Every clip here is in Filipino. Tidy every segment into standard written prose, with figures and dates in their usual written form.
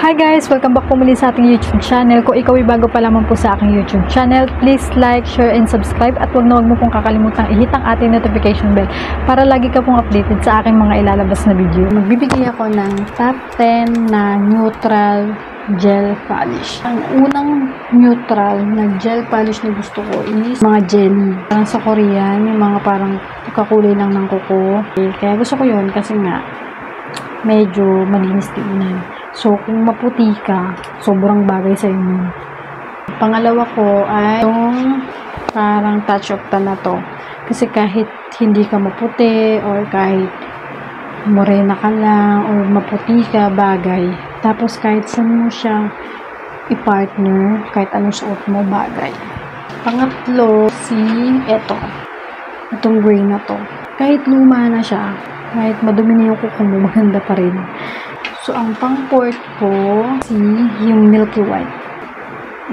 Hi guys! Welcome back po muli sa ating YouTube channel. Kung ikaw ay bago pa lamang po sa aking YouTube channel, please like, share, and subscribe. At huwag na huwag mo pong kakalimutang i-hit ang ating notification bell para lagi ka pong updated sa aking mga ilalabas na video. Magbibigay ako ng top 10 na neutral gel polish. Ang unang neutral na gel polish na gusto ko is mga jelly. Parang sa Korean, yung mga parang kakulay lang ng kuko. Kaya gusto ko yun kasi nga medyo malinis tingnan. So, kung maputi ka, sobrang bagay sa inyo. Pangalawa ko ay itong parang touch of tan na to. Kasi kahit hindi ka maputi or kahit morena ka lang or maputi ka, bagay. Tapos kahit saan mo siya i-partner, kahit anong suot mo, bagay. Pangatlo, itong gray na to. Kahit luma na siya, kahit madumi na yung kuko mo, maganda pa rin. So, ang pang-port ko, yung milky white.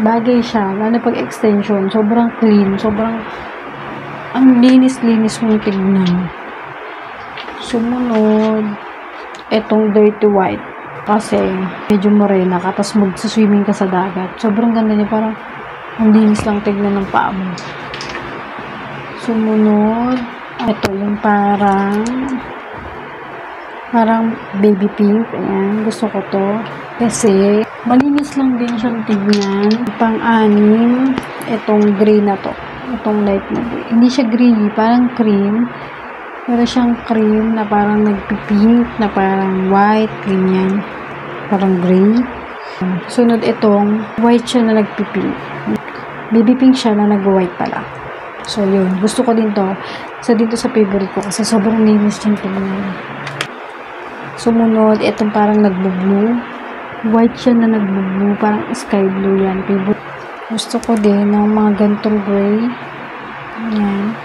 Bagay siya, lalo pag extension, sobrang clean, sobrang, ang linis-linis mong tignan. Sumunod, etong dirty white. Kasi, medyo morena ka, tapos mag-swimming ka sa dagat. Sobrang ganda niya, parang, ang linis lang tignan ng paa mo. Sumunod, ito yung parang baby pink. Ayan, gusto ko to. Kasi, malinis lang din siyang tignan. Pang-anim, itong gray na to. Itong light na gray. Hindi siya gray, parang cream. Pero siyang cream na parang nagpipink, na parang white, ganyan. Parang gray. Sunod itong white siya na nagpipink. Baby pink siya na nag-white pala. So, yun. Gusto ko din to. So, dito sa favorite ko kasi sobrang linis siyang tignan. Sumunod, itong parang nagbo-blue. White siya na nagbo-blue. Parang sky blue yan. Favorite. Gusto ko din ng mga gantong gray. Yan.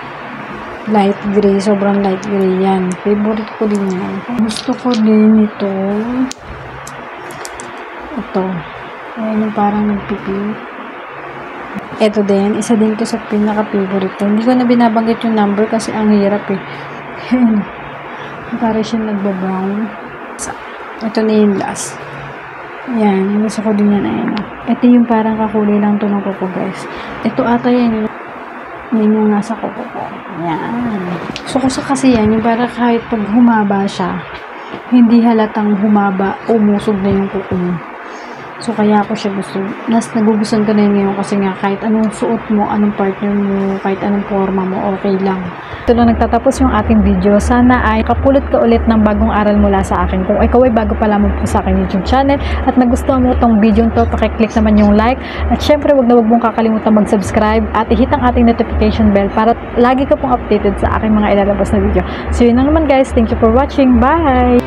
Light gray. Sobrang light gray yan. Favorite ko din yan. Gusto ko din ito. Ito. Ayan yung parang nagpipink. Ito din. Isa din to sa pinaka-favorite ko. Hindi ko na binabanggit yung number kasi ang hirap eh. Para siya nagba-brown. Ito na yung last. Yan. Gusto ko din yan. Ayan. Ito yung parang kakulay lang to ng kuko guys. Ito ata yan. Yan yung nasa kuko ko. Yan. Gusto ko kasi yan. Yung parang kahit pag humaba siya, hindi halatang humaba, umusog na yung kuko mo. So, kaya ako siya gusto. Nagugustuhan ko na yun ngayon kasi nga kahit anong suot mo, anong partner mo, kahit anong forma mo, okay lang. Ito na nagtatapos yung ating video. Sana ay kapulot ka ulit ng bagong aral mula sa akin. Kung ikaw ay bago pa lamang po sa akin YouTube channel at nagustuhan mo itong video to, pakiclick naman yung like. At syempre, wag na wag mong kakalimutan mag-subscribe at i-hit ang ating notification bell para lagi ka pong updated sa aking mga ilalabas na video. So, yun lang naman guys. Thank you for watching. Bye!